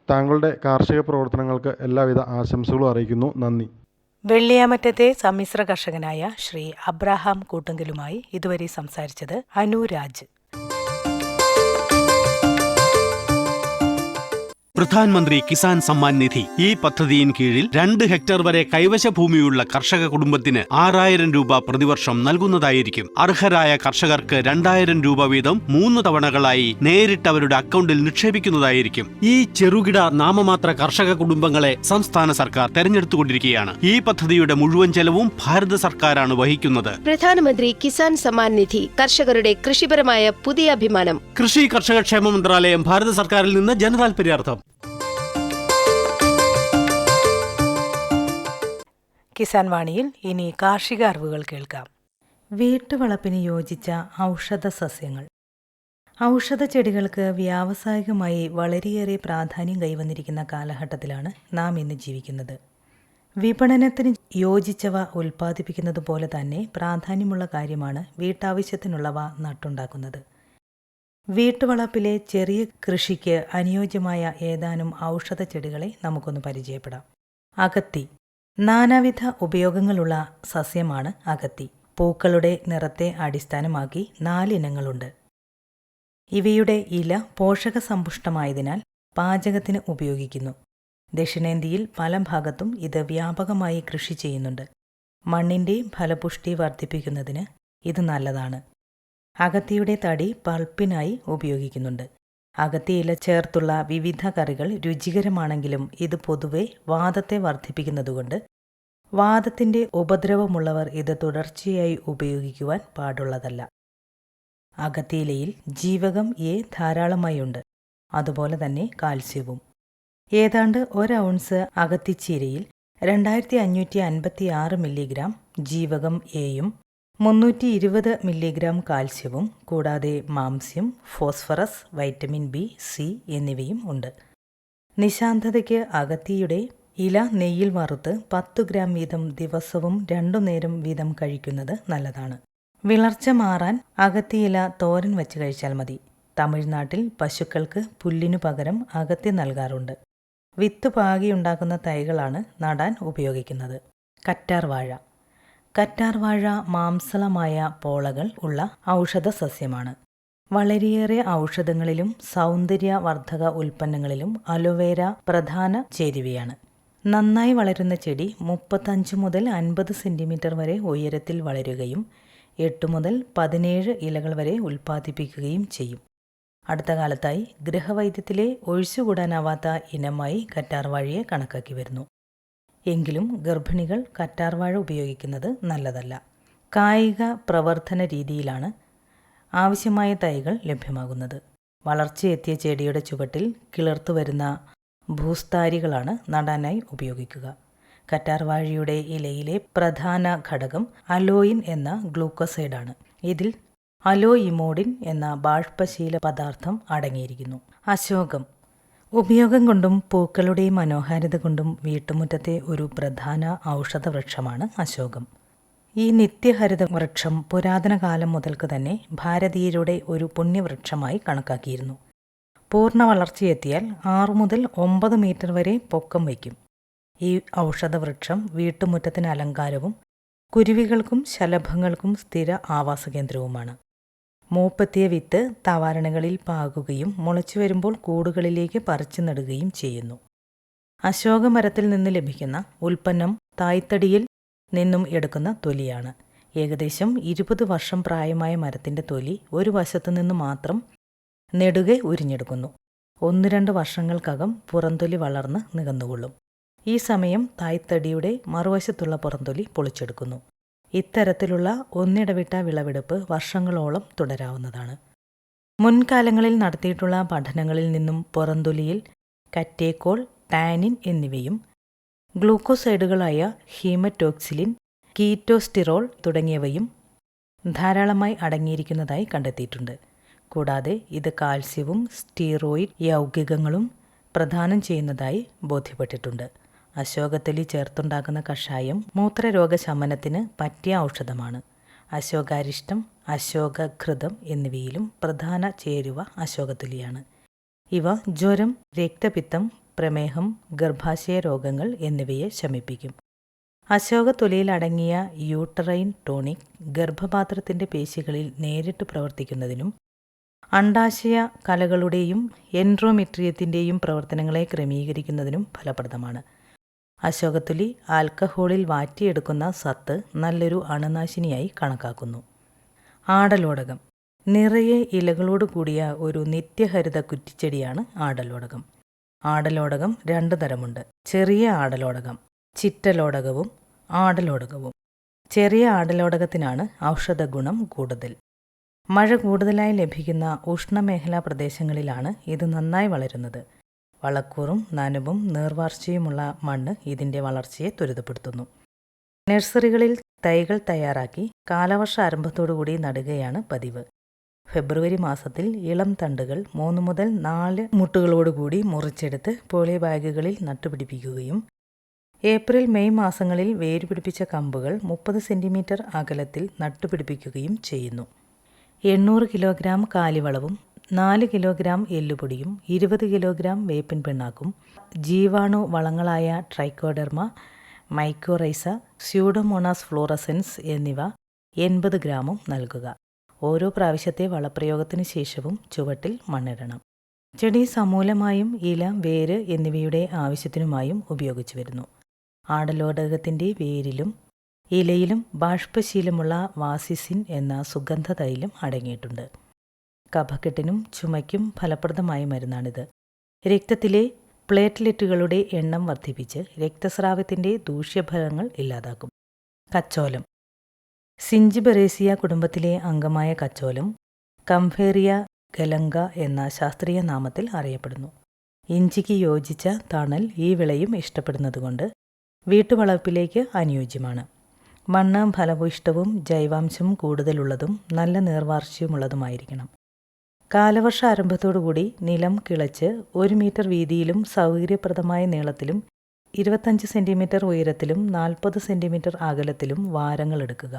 താങ്കളുടെ കാർഷിക പ്രവർത്തനങ്ങൾക്ക് എല്ലാവിധ ആശംസകളും അറിയിക്കുന്നു. നന്ദി. വെള്ളിയാമറ്റത്തെ സമ്മിശ്ര കർഷകനായ ശ്രീ അബ്രഹാം കൂട്ടങ്കലുമായി ഇതുവരെ സംസാരിച്ചത് അനുരാജ്. പ്രധാനമന്ത്രി കിസാൻ സമ്മാൻ നിധി ഈ പദ്ധതിയിൻ കീഴിൽ 2 ഹെക്ടർ വരെ കൈവശ ഭൂമിയുള്ള കർഷക കുടുംബത്തിന് 6,000 രൂപ പ്രതിവർഷം നൽകുന്നതായിരിക്കും. അർഹരായ കർഷകർക്ക് 2,000 രൂപ വീതം 3 തവണകളായി നേരിട്ട് അവരുടെ അക്കൗണ്ടിൽ നിക്ഷേപിക്കുന്നതായിരിക്കും. ഈ ചെറുകിട നാമമാത്ര കർഷക കുടുംബങ്ങളെ സംസ്ഥാന സർക്കാർ തെരഞ്ഞെടുത്തുകൊണ്ടിരിക്കുകയാണ്. ഈ പദ്ധതിയുടെ മുഴുവൻ ചെലവും ഭാരത സർക്കാരാണ് വഹിക്കുന്നത്. പ്രധാനമന്ത്രി കിസാൻ സമ്മാൻ നിധി കർഷകരുടെ കൃഷിപരമായ പുതിയ അഭിമാനം. കൃഷി കർഷക ക്ഷേമ മന്ത്രാലയം, ഭാരത സർക്കാരിൽ നിന്ന് ജനതാൽപര്യാർത്ഥം. കിസാൻ വാണിയിൽ ഇനി കാർഷിക അറിവുകൾ കേൾക്കാം. വീട്ടുവളപ്പിന് യോജിച്ച ഔഷധ സസ്യങ്ങൾ. ഔഷധ ചെടികൾക്ക് വ്യാവസായികമായി വളരെയേറെ പ്രാധാന്യം കൈവന്നിരിക്കുന്ന കാലഘട്ടത്തിലാണ് നാം ഇന്ന് ജീവിക്കുന്നത്. വിപണനത്തിന് യോജിച്ചവ ഉൽപ്പാദിപ്പിക്കുന്നത് പോലെ തന്നെ പ്രാധാന്യമുള്ള കാര്യമാണ് വീട്ടാവശ്യത്തിനുള്ളവ നട്ടുണ്ടാക്കുന്നത്. വീട്ടുവളപ്പിലെ ചെറിയ കൃഷിക്ക് അനുയോജ്യമായ ഏതാനും ഔഷധ ചെടികളെ നമുക്കൊന്ന് പരിചയപ്പെടാം. അകത്തി. നാനാവിധ ഉപയോഗങ്ങളുള്ള സസ്യമാണ് അകത്തി. പൂക്കളുടെ നിറത്തെ അടിസ്ഥാനമാക്കി 4 ഇനങ്ങളുണ്ട്. ഇവയുടെ ഇല പോഷകസമ്പുഷ്ടമായതിനാൽ പാചകത്തിന് ഉപയോഗിക്കുന്നു. ദക്ഷിണേന്ത്യയിൽ പല ഭാഗത്തും ഇത് വ്യാപകമായി കൃഷി ചെയ്യുന്നുണ്ട്. മണ്ണിൻ്റെ ഫലപുഷ്ടി വർദ്ധിപ്പിക്കുന്നതിന് ഇത് നല്ലതാണ്. അകത്തിയുടെ തടി പൾപ്പിനായി ഉപയോഗിക്കുന്നുണ്ട്. അകത്തിയില ചേർത്തുള്ള വിവിധ കറികൾ രുചികരമാണെങ്കിലും ഇത് പൊതുവെ വാതത്തെ വർദ്ധിപ്പിക്കുന്നതുകൊണ്ട് വാതത്തിൻ്റെ ഉപദ്രവമുള്ളവർ ഇത് തുടർച്ചയായി ഉപയോഗിക്കുവാൻ പാടുള്ളതല്ല. അകത്തിയിലയിൽ ജീവകം A ധാരാളമായുണ്ട്, അതുപോലെ തന്നെ കാൽസ്യവും. ഏതാണ്ട് 1 ഔൺസ് അകത്തിച്ചീരയിൽ 2556 മില്ലിഗ്രാം ജീവകം എയും 320 മില്ലിഗ്രാം കാൽസ്യവും കൂടാതെ മാംസ്യം, ഫോസ്ഫറസ്, വൈറ്റമിൻ ബി, സി എന്നിവയും ഉണ്ട്. നിശാന്തതയ്ക്ക് അകത്തിയുടെ ഇല നെയ്യിൽ വറുത്ത് 10 ഗ്രാം വീതം ദിവസവും 2 നേരം വീതം കഴിക്കുന്നത് നല്ലതാണ്. വിളർച്ച മാറാൻ അകത്തിയില തോരൻ വെച്ച് കഴിച്ചാൽ മതി. തമിഴ്നാട്ടിൽ പശുക്കൾക്ക് പുല്ലിനു പകരം അകത്തി നൽകാറുണ്ട്. വിത്ത് പാകിയുണ്ടാക്കുന്ന തൈകളാണ് നടാൻ ഉപയോഗിക്കുന്നത്. കറ്റാർവാഴ. കറ്റാർവാഴ മാംസളമായ പോളകൾ ഉള്ള ഔഷധ സസ്യമാണ്. വളരെയേറെ ഔഷധങ്ങളിലും സൗന്ദര്യവർദ്ധക ഉൽപ്പന്നങ്ങളിലും അലോവേര പ്രധാന ചേരുവയാണ്. നന്നായി വളരുന്ന ചെടി 35 മുതൽ 50 സെൻറ്റിമീറ്റർ വരെ ഉയരത്തിൽ വളരുകയും 8 മുതൽ 17 ഇലകൾ വരെ ഉൽപ്പാദിപ്പിക്കുകയും ചെയ്യും. അടുത്ത കാലത്തായി ഗൃഹവൈദ്യത്തിലെ ഒഴിച്ചുകൂടാനാവാത്ത ഇനമായി കറ്റാർവാഴയെ കണക്കാക്കി വരുന്നു. എങ്കിലും ഗർഭിണികൾ കറ്റാർവാഴ ഉപയോഗിക്കുന്നത് നല്ലതല്ല. കായിക പ്രവർത്തന രീതിയിലാണ് ആവശ്യമായ തൈകൾ ലഭ്യമാകുന്നത്. വളർച്ചയെത്തിയ ചെടിയുടെ ചുവട്ടിൽ കിളിർത്തു വരുന്ന ഭൂസ്ഥാരികളാണ് നടാനായി ഉപയോഗിക്കുക. കറ്റാർവാഴയുടെ ഇലയിലെ പ്രധാന ഘടകം അലോയിൻ എന്ന ഗ്ലൂക്കോസൈഡാണ്. ഇതിൽ അലോയിമോഡിൻ എന്ന ബാഷ്പശീല പദാർത്ഥം അടങ്ങിയിരിക്കുന്നു. അശോകം. ഉപയോഗം കൊണ്ടും പൂക്കളുടെ മനോഹാരിത കൊണ്ടും വീട്ടുമുറ്റത്തെ ഒരു പ്രധാന ഔഷധ വൃക്ഷമാണ് അശോകം. ഈ നിത്യഹരിത വൃക്ഷം പുരാതന കാലം മുതൽക്ക് തന്നെ ഭാരതീയരുടെ ഒരു പുണ്യവൃക്ഷമായി കണക്കാക്കിയിരുന്നു. പൂർണ്ണ വളർച്ചയെത്തിയാൽ 6 മുതൽ 9 മീറ്റർ വരെ പൊക്കം വയ്ക്കും. ഈ ഔഷധവൃക്ഷം വീട്ടുമുറ്റത്തിന് അലങ്കാരവും കുരുവികൾക്കും ശലഭങ്ങൾക്കും സ്ഥിര ആവാസകേന്ദ്രവുമാണ്. മൂപ്പെത്തിയ വിത്ത് തവാരണകളിൽ പാകുകയും മുളച്ചു വരുമ്പോൾ കൂടുകളിലേക്ക് പറിച്ചു നടുകയും ചെയ്യുന്നു. അശോകമരത്തിൽ നിന്ന് ലഭിക്കുന്ന ഉൽപ്പന്നം തായ്തടിയിൽ നിന്നും എടുക്കുന്ന തൊലിയാണ്. ഏകദേശം 20 വർഷം പ്രായമായ മരത്തിൻ്റെ തൊലി ഒരു വശത്തു നിന്ന് മാത്രം നെടുകെ ഉരിഞ്ഞെടുക്കുന്നു. 1-2 വർഷങ്ങൾക്കകം പുറംതൊലി വളർന്ന് നികന്നുകൊള്ളും. ഈ സമയം തായ്തടിയുടെ മറുവശത്തുള്ള പുറംതൊലി പൊളിച്ചെടുക്കുന്നു. ഇത്തരത്തിലുള്ള ഒന്നിടവിട്ട വിളവെടുപ്പ് വർഷങ്ങളോളം തുടരാവുന്നതാണ്. മുൻകാലങ്ങളിൽ നടത്തിയിട്ടുള്ള പഠനങ്ങളിൽ നിന്നും പുറംതൊലിയിൽ കറ്റേക്കോൾ, ടാനിൻ എന്നിവയും ഗ്ലൂക്കോസൈഡുകളായ ഹീമറ്റോക്സിലിൻ, കീറ്റോസ്റ്റിറോൾ തുടങ്ങിയവയും ധാരാളമായി അടങ്ങിയിരിക്കുന്നതായി കണ്ടെത്തിയിട്ടുണ്ട്. കൂടാതെ ഇത് കാൽസ്യവും സ്റ്റീറോയിഡ് യൗഗികങ്ങളും പ്രദാനം ചെയ്യുന്നതായി ബോധ്യപ്പെട്ടിട്ടുണ്ട്. അശോകത്തൊലി ചേർത്തുണ്ടാക്കുന്ന കഷായം മൂത്രരോഗശമനത്തിന് പറ്റിയ ഔഷധമാണ്. അശോകാരിഷ്ടം, അശോകഘൃതം എന്നിവയിലും പ്രധാന ചേരുവ അശോകത്തൊലിയാണ്. ഇവ ജ്വരം, രക്തപിത്തം, പ്രമേഹം, ഗർഭാശയ രോഗങ്ങൾ എന്നിവയെ ശമിപ്പിക്കും. അശോകത്തൊലിയിൽ അടങ്ങിയ യൂട്ടറൈൻ ടോണിക് ഗർഭപാത്രത്തിൻ്റെ പേശികളിൽ നേരിട്ട് പ്രവർത്തിക്കുന്നതിനും അണ്ഡാശയ കലകളുടെയും എൻഡ്രോമെട്രിയത്തിൻ്റെയും പ്രവർത്തനങ്ങളെ ക്രമീകരിക്കുന്നതിനും ഫലപ്രദമാണ്. അശോകത്തൊലി ആൽക്കഹോളിൽ വാറ്റിയെടുക്കുന്ന സത്ത് നല്ലൊരു അണുനാശിനിയായി കണക്കാക്കുന്നു. ആടലോടകം. നിറയെ ഇലകളോട് കൂടിയ ഒരു നിത്യഹരിത കുറ്റിച്ചെടിയാണ് ആടലോടകം. ആടലോടകം 2 തരമുണ്ട്. ചെറിയ ആടലോടകം, ചിറ്റലോടകവും ആടലോടകവും. ചെറിയ ആടലോടകത്തിനാണ് ഔഷധ ഗുണം കൂടുതൽ. മഴ കൂടുതലായി ലഭിക്കുന്ന ഉഷ്ണമേഖലാ പ്രദേശങ്ങളിലാണ് ഇത് നന്നായി വളരുന്നത്. വളക്കൂറും നനവും നീർവാർച്ചയുമുള്ള മണ്ണ് ഇതിൻ്റെ വളർച്ചയെ ത്വരിതപ്പെടുത്തുന്നു. നഴ്സറികളിൽ തൈകൾ തയ്യാറാക്കി കാലവർഷ ആരംഭത്തോടുകൂടി നടുകയാണ് പതിവ്. ഫെബ്രുവരി മാസത്തിൽ ഇളം തണ്ടുകൾ 3 മുതൽ 4 മുട്ടുകളോടുകൂടി മുറിച്ചെടുത്ത് പോളി ബാഗുകളിൽ നട്ടുപിടിപ്പിക്കുകയും ഏപ്രിൽ മെയ് മാസങ്ങളിൽ വേരുപിടിപ്പിച്ച കമ്പുകൾ 30 സെൻറ്റിമീറ്റർ അകലത്തിൽ നട്ടുപിടിപ്പിക്കുകയും ചെയ്യുന്നു. 800 കിലോഗ്രാം കാലിവളവും 4 കിലോഗ്രാം എല്ലുപൊടിയും 20 കിലോഗ്രാം വേപ്പിൻ പിണ്ണാക്കും ജീവാണു വളങ്ങളായ ട്രൈക്കോഡെർമ, മൈക്കോറൈസ, സ്യൂഡോമോണാസ് ഫ്ലോറസെൻസ് എന്നിവ 80 ഗ്രാമും നൽകുക. ഓരോ പ്രാവശ്യത്തെ വളപ്രയോഗത്തിന് ശേഷവും ചുവട്ടിൽ മണ്ണിടണം. ചെടി സമൂലമായും ഇല, വേര് എന്നിവയുടെ ആവശ്യത്തിനുമായും ഉപയോഗിച്ചു വരുന്നു. ആടലോടകത്തിൻ്റെ വേരിലും ഇലയിലും ബാഷ്പശീലമുള്ള വാസിസിൻ എന്ന സുഗന്ധ തൈലം അടങ്ങിയിട്ടുണ്ട്. കഫക്കെട്ടിനും ചുമയ്ക്കും ഫലപ്രദമായ മരുന്നാണിത്. രക്തത്തിലെ പ്ലേറ്റ്ലെറ്റുകളുടെ എണ്ണം വർദ്ധിപ്പിച്ച് രക്തസ്രാവത്തിൻ്റെ ദൂഷ്യഫലങ്ങൾ ഇല്ലാതാക്കും. കച്ചോലം. സിഞ്ചിബറേസിയ കുടുംബത്തിലെ അംഗമായ കച്ചോലം കംഫേറിയ ഗലങ്ക എന്ന ശാസ്ത്രീയ നാമത്തിൽ അറിയപ്പെടുന്നു. ഇഞ്ചിക്ക് യോജിച്ച തണൽ ഈ വിളയും ഇഷ്ടപ്പെടുന്നതുകൊണ്ട് വീട്ടുവളപ്പിലേക്ക് അനുയോജ്യമാണ്. മണ്ണ് ഫലഭൂയിഷ്ഠവും ജൈവാംശം കൂടുതലുള്ളതും നല്ല നീർവാർച്ചയുമുള്ളതുമായിരിക്കണം. കാലവർഷ ആരംഭത്തോടുകൂടി നിലം കിളച്ച് 1 മീറ്റർ വീതിയിലും സൗകര്യപ്രദമായ നീളത്തിലും 25 സെൻറ്റിമീറ്റർ ഉയരത്തിലും 40 സെൻറ്റിമീറ്റർ അകലത്തിലും വാരങ്ങൾ എടുക്കുക.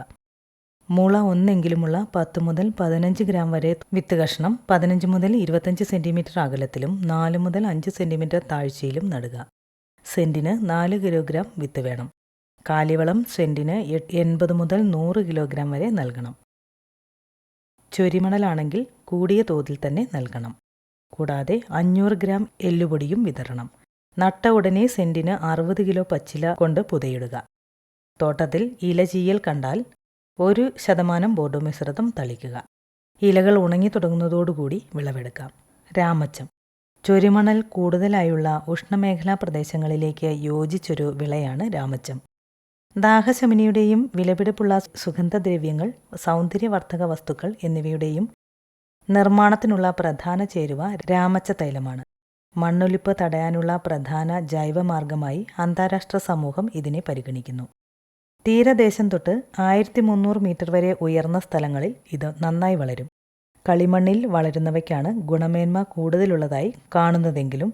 മുള ഒന്നെങ്കിലുമുള്ള 10 മുതൽ 15 ഗ്രാം വരെ വിത്ത് കഷ്ണം 15 മുതൽ 25 സെൻറ്റിമീറ്റർ അകലത്തിലും 4 മുതൽ 5 സെൻറ്റിമീറ്റർ താഴ്ചയിലും നടുക. സെൻറ്റിന് 4 കിലോഗ്രാം വിത്ത് വേണം. കാലിവളം സെൻറ്റിന് 80 മുതൽ 100 കിലോഗ്രാം വരെ നൽകണം. ചൊരിമണലാണെങ്കിൽ കൂടിയ തോതിൽ തന്നെ നൽകണം. കൂടാതെ 500 ഗ്രാം എല്ലുപൊടിയും വിതരണം. നട്ട ഉടനെ സെൻറ്റിന് 60 കിലോ പച്ചില കൊണ്ട് പുതയിടുക. തോട്ടത്തിൽ ഇല ചീയൽ കണ്ടാൽ 1% ബോർഡോ മിശ്രിതം തളിക്കുക. ഇലകൾ ഉണങ്ങി തുടങ്ങുന്നതോടുകൂടി വിളവെടുക്കാം. രാമച്ചം ചൊരിമണൽ കൂടുതലായുള്ള ഉഷ്ണമേഖലാ പ്രദേശങ്ങളിലേക്ക് യോജിച്ചൊരു വിളയാണ് രാമച്ചം. ദാഹശമനിയുടെയും വിലപിടിപ്പുള്ള സുഗന്ധദ്രവ്യങ്ങൾ, സൗന്ദര്യവർദ്ധക വസ്തുക്കൾ എന്നിവയുടെയും നിർമ്മാണത്തിനുള്ള പ്രധാന ചേരുവ രാമച്ച തൈലമാണ്. മണ്ണൊലിപ്പ് തടയാനുള്ള പ്രധാന ജൈവമാർഗമായി അന്താരാഷ്ട്ര സമൂഹം ഇതിനെ പരിഗണിക്കുന്നു. തീരദേശം തൊട്ട് 1300 മീറ്റർ വരെ ഉയർന്ന സ്ഥലങ്ങളിൽ ഇത് നന്നായി വളരും. കളിമണ്ണിൽ വളരുന്നവയ്ക്കാണ് ഗുണമേന്മ കൂടുതലുള്ളതായി കാണുന്നതെങ്കിലും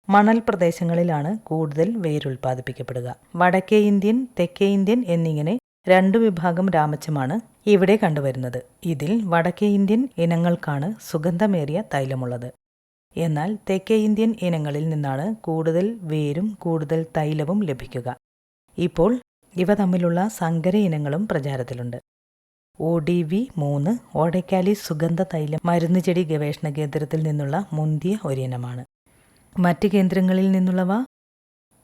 മണൽ പ്രദേശങ്ങളിലാണ് കൂടുതൽ വേരുൽപ്പാദിപ്പിക്കപ്പെടുക. വടക്കേ ഇന്ത്യൻ, തെക്കേ ഇന്ത്യൻ എന്നിങ്ങനെ 2 വിഭാഗം രാമച്ചമാണ് ഇവിടെ കണ്ടുവരുന്നത്. ഇതിൽ വടക്കേ ഇന്ത്യൻ ഇനങ്ങൾക്കാണ് സുഗന്ധമേറിയ തൈലമുള്ളത്. എന്നാൽ തെക്കേ ഇന്ത്യൻ ഇനങ്ങളിൽ നിന്നാണ് കൂടുതൽ വേരും കൂടുതൽ തൈലവും ലഭിക്കുക. ഇപ്പോൾ ഇവ തമ്മിലുള്ള സങ്കര ഇനങ്ങളും പ്രചാരത്തിലുണ്ട്. ODV-3 ഓടക്കാലി സുഗന്ധ തൈലം മരുന്നുചെടി ഗവേഷണ കേന്ദ്രത്തിൽ നിന്നുള്ള മുന്തിയ ഒരിനമാണ്. മറ്റ് കേന്ദ്രങ്ങളിൽ നിന്നുള്ളവ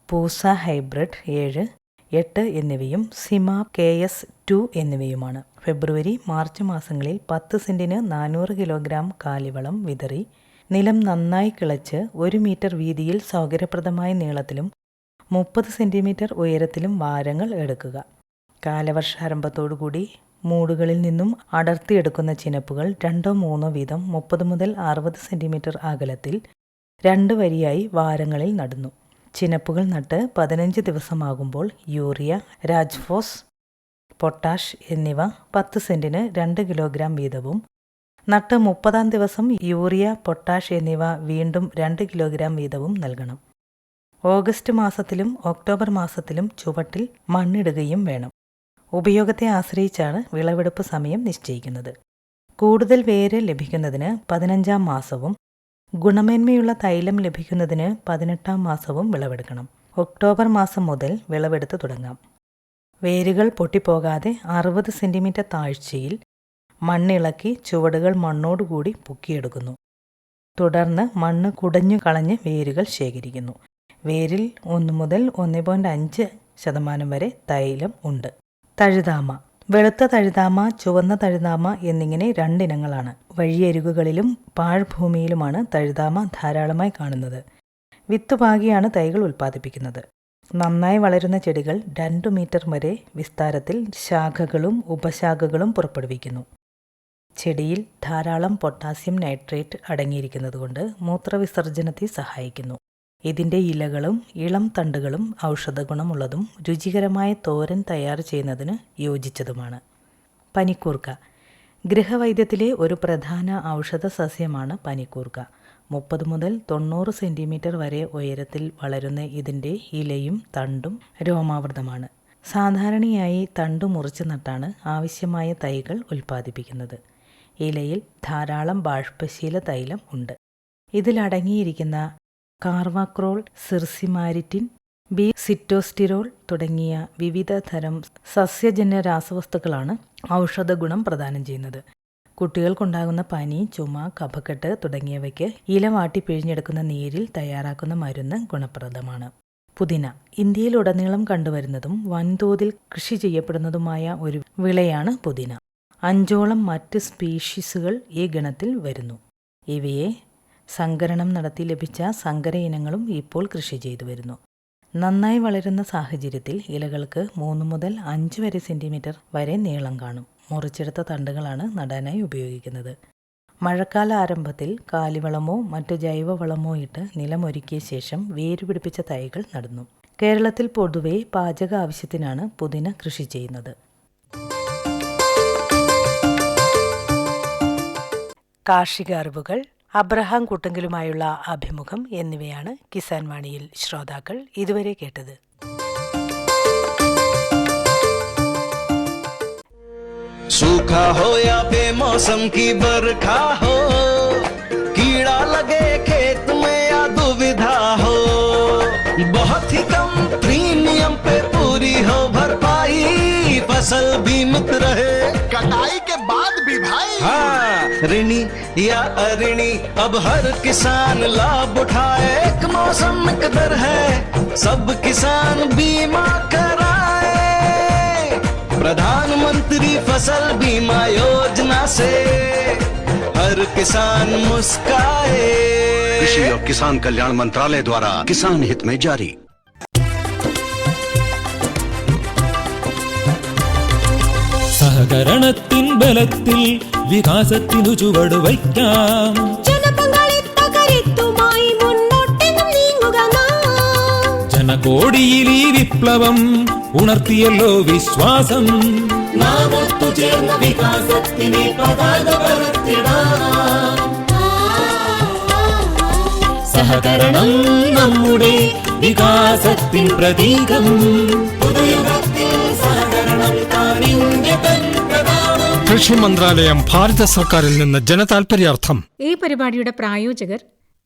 പൂസ ഹൈബ്രിഡ് 7, 8 എന്നിവയും സിമ KS2 എന്നിവയുമാണ്. ഫെബ്രുവരി, മാർച്ച് മാസങ്ങളിൽ 10 സെൻറ്റിന് 400 കിലോഗ്രാം കാലിവളം വിതറി നിലം നന്നായി കിളച്ച് 1 മീറ്റർ വീതിയിൽ സൗകര്യപ്രദമായ നീളത്തിലും 30 സെൻറ്റിമീറ്റർ ഉയരത്തിലും വാരങ്ങൾ എടുക്കുക. കാലവർഷാരംഭത്തോടുകൂടി മൂടുകളിൽ നിന്നും അടർത്തിയെടുക്കുന്ന ചിനപ്പുകൾ 2-3 വീതം 30 മുതൽ 60 സെൻറ്റിമീറ്റർ അകലത്തിൽ 2 വരിയായി വാരങ്ങളിൽ നടുന്നു. ചിനപ്പുകൾ നട്ട് 15 ദിവസമാകുമ്പോൾ യൂറിയ, രാജ്ഫോസ്, പൊട്ടാഷ് എന്നിവ 10 സെൻറ്റിന് 2 കിലോഗ്രാം വീതവും, നട്ട് 30-ാം ദിവസം യൂറിയ, പൊട്ടാഷ് എന്നിവ വീണ്ടും 2 കിലോഗ്രാം വീതവും നൽകണം. ഓഗസ്റ്റ് മാസത്തിലും ഒക്ടോബർ മാസത്തിലും ചുവട്ടിൽ മണ്ണിടുകയും വേണം. ഉപയോഗത്തെ ആശ്രയിച്ചാണ് വിളവെടുപ്പ് സമയം നിശ്ചയിക്കുന്നത്. കൂടുതൽ വേര് ലഭിക്കുന്നതിന് 15-ാം മാസവും ഗുണമേന്മയുള്ള തൈലം ലഭിക്കുന്നതിന് 18-ാം മാസവും വിളവെടുക്കണം. ഒക്ടോബർ മാസം മുതൽ വിളവെടുത്ത് തുടങ്ങാം. വേരുകൾ പൊട്ടിപ്പോകാതെ 60 സെൻറ്റിമീറ്റർ താഴ്ചയിൽ മണ്ണിളക്കി ചുവടുകൾ മണ്ണോടുകൂടി പൊക്കിയെടുക്കുന്നു. തുടർന്ന് മണ്ണ് കുടഞ്ഞു കളഞ്ഞ് വേരുകൾ ശേഖരിക്കുന്നു. വേരിൽ 1 മുതൽ 1.5% വരെ തൈലം ഉണ്ട്. തഴുതാമ, വെളുത്ത തഴുതാമ, ചുവന്ന തഴുതാമ എന്നിങ്ങനെ 2 ഇനങ്ങളാണ്. വഴിയരികുകളിലും പാഴ്ഭൂമിയിലുമാണ് തഴുതാമ ധാരാളമായി കാണുന്നത്. വിത്തുപാകിയാണ് തൈകൾ ഉൽപ്പാദിപ്പിക്കുന്നത്. നന്നായി വളരുന്ന ചെടികൾ 2 മീറ്റർ വരെ വിസ്താരത്തിൽ ശാഖകളും ഉപശാഖകളും പുറപ്പെടുവിക്കുന്നു. ചെടിയിൽ ധാരാളം പൊട്ടാസ്യം നൈട്രേറ്റ് അടങ്ങിയിരിക്കുന്നതുകൊണ്ട് മൂത്രവിസർജനത്തെ സഹായിക്കുന്നു. ഇതിൻ്റെ ഇലകളും ഇളം തണ്ടുകളും ഔഷധഗുണമുള്ളതും രുചികരമായ തോരൻ തയ്യാർ ചെയ്യുന്നതിന് യോജിച്ചതുമാണ്. പനിക്കൂർക്ക, ഗൃഹവൈദ്യത്തിലെ ഒരു പ്രധാന ഔഷധ സസ്യമാണ് പനിക്കൂർക്ക. 30 മുതൽ 90 സെൻറ്റിമീറ്റർ വരെ ഉയരത്തിൽ വളരുന്ന ഇതിൻ്റെ ഇലയും തണ്ടും രോമാവൃതമാണ്. സാധാരണയായി തണ്ടു മുറിച്ച് നട്ടാണ് ആവശ്യമായ തൈകൾ ഉൽപ്പാദിപ്പിക്കുന്നത്. ഇലയിൽ ധാരാളം ബാഷ്പശീല തൈലം ഉണ്ട്. ഇതിലടങ്ങിയിരിക്കുന്ന കാർവാക്രോൾ, സിർസിമാരിറ്റിൻ, സിറ്റോസ്റ്റിറോൾ തുടങ്ങിയ വിവിധ തരം സസ്യജന്യ രാസവസ്തുക്കളാണ് ഔഷധഗുണം പ്രദാനം ചെയ്യുന്നത്. കുട്ടികൾക്കുണ്ടാകുന്ന പനി, ചുമ, കഫക്കെട്ട് തുടങ്ങിയവയ്ക്ക് ഇല വാട്ടി പിഴിഞ്ഞെടുക്കുന്ന നീരിൽ തയ്യാറാക്കുന്ന മരുന്ന് ഗുണപ്രദമാണ്. പുതിന, ഇന്ത്യയിലുടനീളം കണ്ടുവരുന്നതും വൻതോതിൽ കൃഷി ചെയ്യപ്പെടുന്നതുമായ ഒരു വിളയാണ് പുതിന. 5ഓളം മറ്റ് സ്പീഷീസുകൾ ഈ ഗണത്തിൽ വരുന്നു. ഇവയെ സങ്കരണം നടത്തി ലഭിച്ച സങ്കര ഇനങ്ങളും ഇപ്പോൾ കൃഷി ചെയ്തു വരുന്നു. നന്നായി വളരുന്ന സാഹചര്യത്തിൽ ഇലകൾക്ക് 3 മുതൽ 5 സെൻറ്റിമീറ്റർ വരെ നീളം കാണും. മുറിച്ചെടുത്ത തണ്ടുകളാണ് നടാനായി ഉപയോഗിക്കുന്നത്. മഴക്കാല ആരംഭത്തിൽ കാലിവളമോ മറ്റു ജൈവവളമോ ഇട്ട് നിലമൊരുക്കിയ ശേഷം വേരുപിടിപ്പിച്ച തൈകൾ നടുന്നു. കേരളത്തിൽ പൊതുവെ പാചക ആവശ്യത്തിനാണ് പുതിന കൃഷി ചെയ്യുന്നത്. കാർഷിക അറിവുകൾ, അബ്രഹാം കുട്ടങ്കലുമായുള്ള അഭിമുഖം എന്നിവയാണ് കിസാൻ വാണിയിൽ ശ്രോതാക്കൾ ഇതുവരെ കേട്ടത്. सूखा हो या बेमौसम की बरखा हो, कीड़ा लगे खेत में या दुविधा हो, बहुत ही कम प्रीमियम पे पूरी हो भरपाई, फसल बीमित रहे कटाई के बाद भी भाई। हाँ, ऋणी या अऋणी अब हर किसान लाभ उठाए, एक मौसम एक दर है, सब किसान बीमा कराए। प्रधानमंत्री फसल बीमा योजना से हर किसान मुस्काए। कृषि और किसान कल्याण मंत्रालय द्वारा किसान हित में जारी. സഹകരണത്തിൻ ബലത്തിൽ വികാസത്തിനു ചുവടുവയ്ക്കാം. ജനപങ്കാളിത്തകരുത്തുമായി മുന്നോട്ടെന്നും നീങ്ങുക നാം. ജനകോടിയിൽ ഈ വിപ്ലവം ഉണർത്തിയല്ലോ വിശ്വാസം. നാം ഒത്തുചേർന്ന വികാസത്തിന് പതാക പറത്തിടാം. സഹകരണം നമ്മുടെ വികാസത്തിൻ പ്രതീകം. പുതുയുഗത്തിൽ സഹകരണം താനിന്റെ പ്രധാനം. കൃഷി മന്ത്രാലയം, ഭാരത സർക്കാരിൽ നിന്ന് ജനതാൽപര്യാർത്ഥം. ഈ പരിപാടിയുടെ പ്രായോജകർ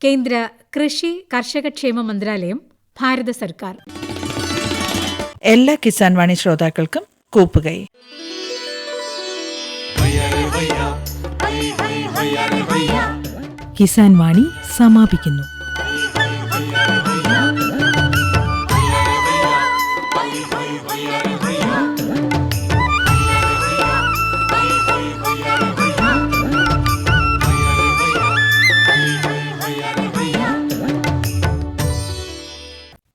കേന്ദ്ര കൃഷി കർഷകക്ഷേമ മന്ത്രാലയം, ഭാരത സർക്കാർ. എല്ലാ കിസാൻ വാണി ശ്രോതാക്കൾക്കും കൂപ്പുകൈ. കിസാൻ വാണി സമാപിക്കുന്നു.